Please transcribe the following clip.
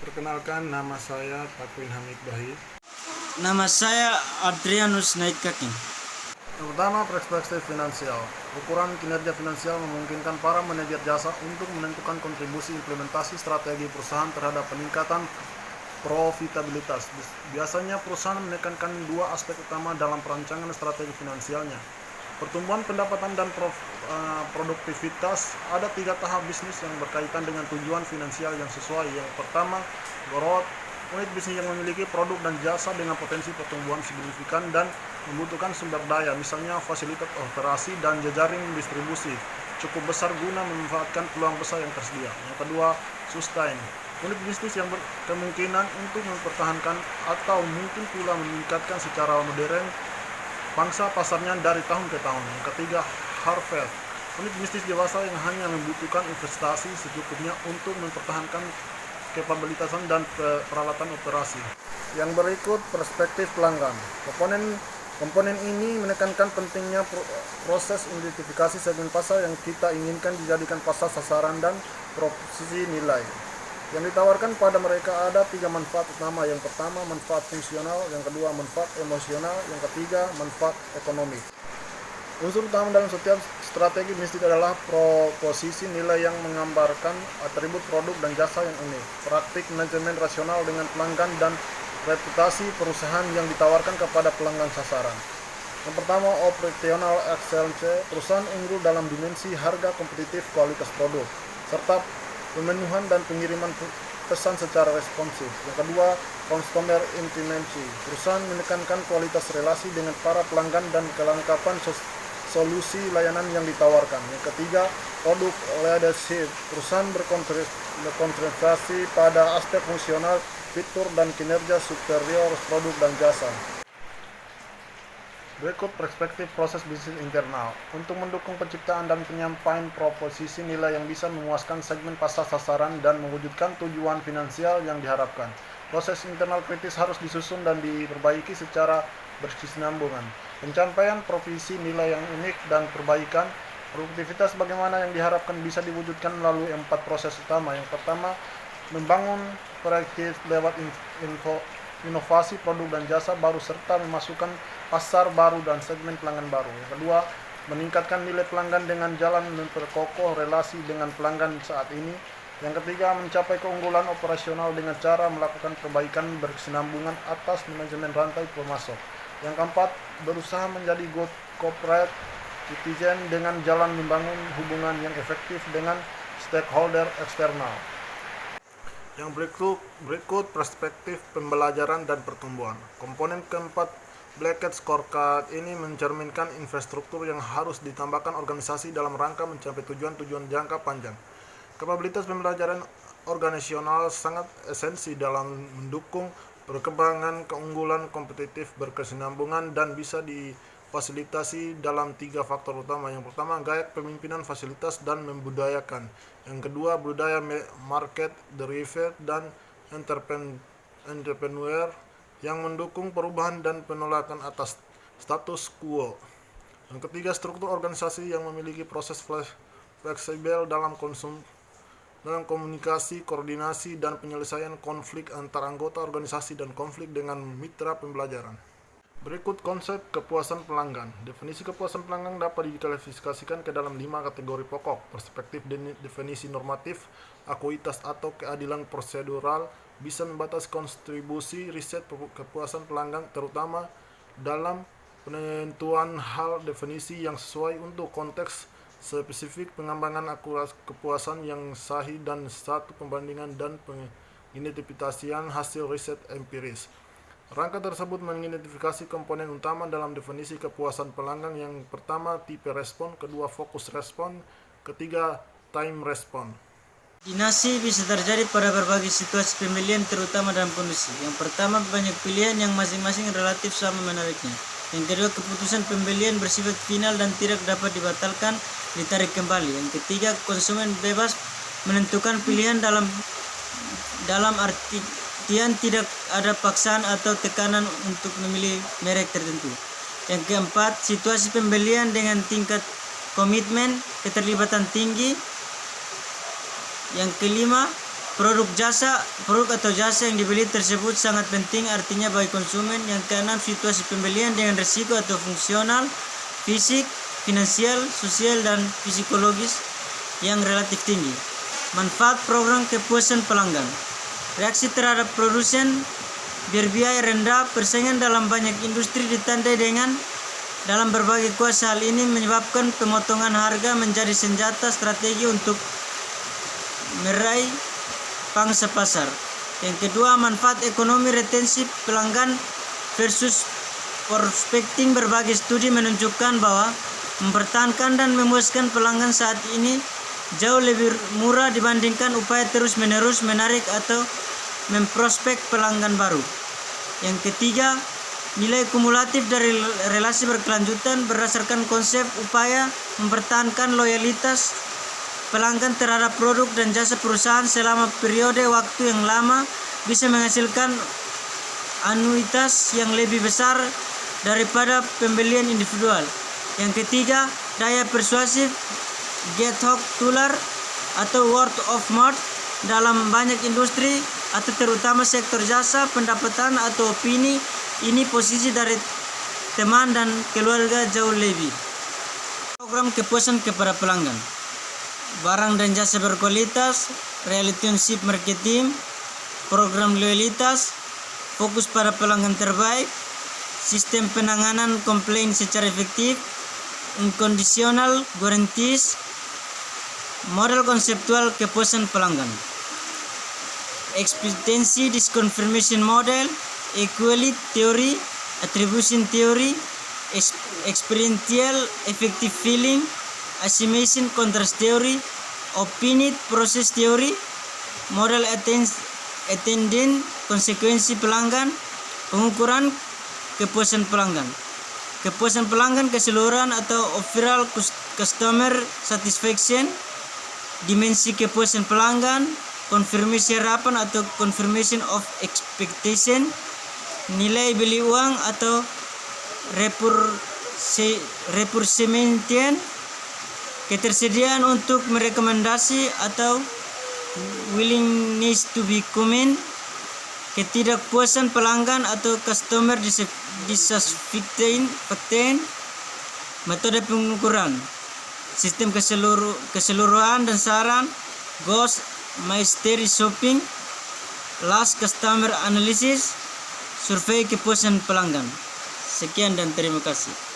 Perkenalkan, nama saya Takwin Hamid Bahi. Nama saya Adrianus Naid Kaking. Yang pertama, perspektif finansial. Ukuran kinerja finansial memungkinkan para manajer jasa untuk menentukan kontribusi implementasi strategi perusahaan terhadap peningkatan profitabilitas. Biasanya perusahaan menekankan dua aspek utama dalam perancangan strategi finansialnya. Pertumbuhan pendapatan dan produktivitas. Ada 3 tahap bisnis yang berkaitan dengan tujuan finansial yang sesuai. Yang pertama, growth. Unit bisnis yang memiliki produk dan jasa dengan potensi pertumbuhan signifikan dan membutuhkan sumber daya, misalnya fasilitas operasi dan jejaring distribusi, cukup besar guna memanfaatkan peluang besar yang tersedia. Yang kedua, sustain. Unit bisnis yang berkemungkinan untuk mempertahankan atau mungkin pula meningkatkan secara modern pangsa pasarnya dari tahun ke tahun. Yang ketiga, harvest. Unit bisnis dewasa yang hanya membutuhkan investasi secukupnya untuk mempertahankan kapabilitasan dan peralatan operasi. Yang berikut, perspektif pelanggan. Komponen ini menekankan pentingnya proses identifikasi segmen pasar yang kita inginkan dijadikan pasar sasaran dan proposisi nilai. Yang ditawarkan pada mereka ada 3 manfaat utama. Yang pertama, manfaat fungsional. Yang kedua, manfaat emosional. Yang ketiga, manfaat ekonomi. Unsur utama dalam setiap strategi bisnis adalah proposisi nilai yang menggambarkan atribut produk dan jasa yang unik, praktik manajemen rasional dengan pelanggan, dan reputasi perusahaan yang ditawarkan kepada pelanggan sasaran. Yang pertama, operational excellence. Perusahaan unggul dalam dimensi harga, kompetitif, kualitas produk, serta pemenuhan dan pengiriman pesan secara responsif. Yang kedua, customer intimacy. Perusahaan menekankan kualitas relasi dengan para pelanggan dan kelengkapan solusi layanan yang ditawarkan. Yang ketiga, produk leadership. Perusahaan berkonsentrasi pada aspek fungsional, fitur, dan kinerja superior produk dan jasa. Berikut perspektif proses bisnis internal. Untuk mendukung penciptaan dan penyampaian proposisi nilai yang bisa memuaskan segmen pasar sasaran dan mewujudkan tujuan finansial yang diharapkan, proses internal kritis harus disusun dan diperbaiki secara berkesinambungan. Pencapaian proposisi nilai yang unik dan perbaikan produktivitas bagaimana yang diharapkan bisa diwujudkan melalui 4 proses utama. Yang pertama, membangun proaktif lewat inovasi produk dan jasa baru serta memasukkan pasar baru dan segmen pelanggan baru. Yang kedua, meningkatkan nilai pelanggan dengan jalan memperkokoh relasi dengan pelanggan saat ini. Yang ketiga, mencapai keunggulan operasional dengan cara melakukan perbaikan berkesinambungan atas manajemen rantai pemasok. Yang keempat, berusaha menjadi good corporate citizen dengan jalan membangun hubungan yang efektif dengan stakeholder eksternal. Yang berikut perspektif pembelajaran dan pertumbuhan. Komponen keempat, Blackett Scorecard, ini mencerminkan infrastruktur yang harus ditambahkan organisasi dalam rangka mencapai tujuan-tujuan jangka panjang. Kapabilitas pembelajaran organisasional sangat esensi dalam mendukung perkembangan keunggulan kompetitif berkesinambungan dan bisa difasilitasi dalam 3 faktor utama. Yang pertama, gaya kepemimpinan fasilitas dan membudayakan. Yang kedua, budaya market derivative dan entrepreneur yang mendukung perubahan dan penolakan atas status quo. Yang ketiga, struktur organisasi yang memiliki proses fleksibel dalam komunikasi, koordinasi, dan penyelesaian konflik antar anggota organisasi dan konflik dengan mitra pembelajaran. Berikut konsep kepuasan pelanggan. Definisi kepuasan pelanggan dapat diklasifikasikan ke dalam 5 kategori pokok. Perspektif definisi normatif, akuitas atau keadilan prosedural bisa membatasi kontribusi riset kepuasan pelanggan, terutama dalam penentuan hal definisi yang sesuai untuk konteks spesifik, pengembangan akurat kepuasan yang sahih, dan satu pembandingan dan pengidentifikasian hasil riset empiris. Rangka tersebut mengidentifikasi komponen utama dalam definisi kepuasan pelanggan. Yang pertama, tipe respon. Kedua, fokus respon. Ketiga, time respon. Dinasti bisa terjadi pada berbagai situasi pembelian, terutama dalam kondisi. Yang pertama, banyak pilihan yang masing-masing relatif sama menariknya. Yang kedua, keputusan pembelian bersifat final dan tidak dapat dibatalkan, ditarik kembali. Yang ketiga, konsumen bebas menentukan pilihan dalam artian tidak ada paksaan atau tekanan untuk memilih merek tertentu. Yang keempat, situasi pembelian dengan tingkat komitmen keterlibatan tinggi. Yang kelima, produk atau jasa yang dibeli tersebut sangat penting artinya bagi konsumen. Yang keenam, situasi pembelian dengan risiko atau fungsional, fisik, finansial, sosial, dan psikologis yang relatif tinggi. Manfaat program kepuasan pelanggan. Reaksi terhadap produsen berbiaya rendah, persaingan dalam banyak industri ditandai dengan dalam berbagai kuasa. Hal ini menyebabkan pemotongan harga menjadi senjata strategi untuk meraih pangsa pasar. Yang kedua, manfaat ekonomi retensi pelanggan versus prospecting. Berbagai studi menunjukkan bahwa mempertahankan dan memuaskan pelanggan saat ini jauh lebih murah dibandingkan upaya terus-menerus menarik atau memprospek pelanggan baru. Yang ketiga, nilai kumulatif dari relasi berkelanjutan. Berdasarkan konsep upaya mempertahankan loyalitas pelanggan terhadap produk dan jasa perusahaan selama periode waktu yang lama bisa menghasilkan anuitas yang lebih besar daripada pembelian individual. Yang ketiga, daya persuasif, get hook tular atau word of mouth. Dalam banyak industri atau terutama sektor jasa, pendapatan atau opini ini posisi dari teman dan keluarga jauh lebih. Program kepuasan kepada pelanggan. Barang dan jasa berkualitas, relationship marketing, program loyalitas, fokus pada pelanggan terbaik, sistem penanganan komplain secara efektif, unconditional guarantees, model konseptual kepuasan pelanggan. Expectancy disconfirmation model, equality theory, attribution theory, experiential effective feeling, assumption contrast theory, opinite process theory, model attendant konsekuensi pelanggan, pengukuran kepuasan pelanggan. Kepuasan pelanggan keseluruhan atau overall customer satisfaction, dimensi kepuasan pelanggan, konfirmasi harapan atau confirmation of expectation, nilai beli uang atau repursementian, ketersediaan untuk merekomendasi atau willingness to be comment, ketidakpuasan pelanggan atau customer dissatisfaction, metode pengukuran, sistem keseluruhan dan saran, ghost mystery shopping, last customer analysis, survei kepuasan pelanggan. Sekian dan terima kasih.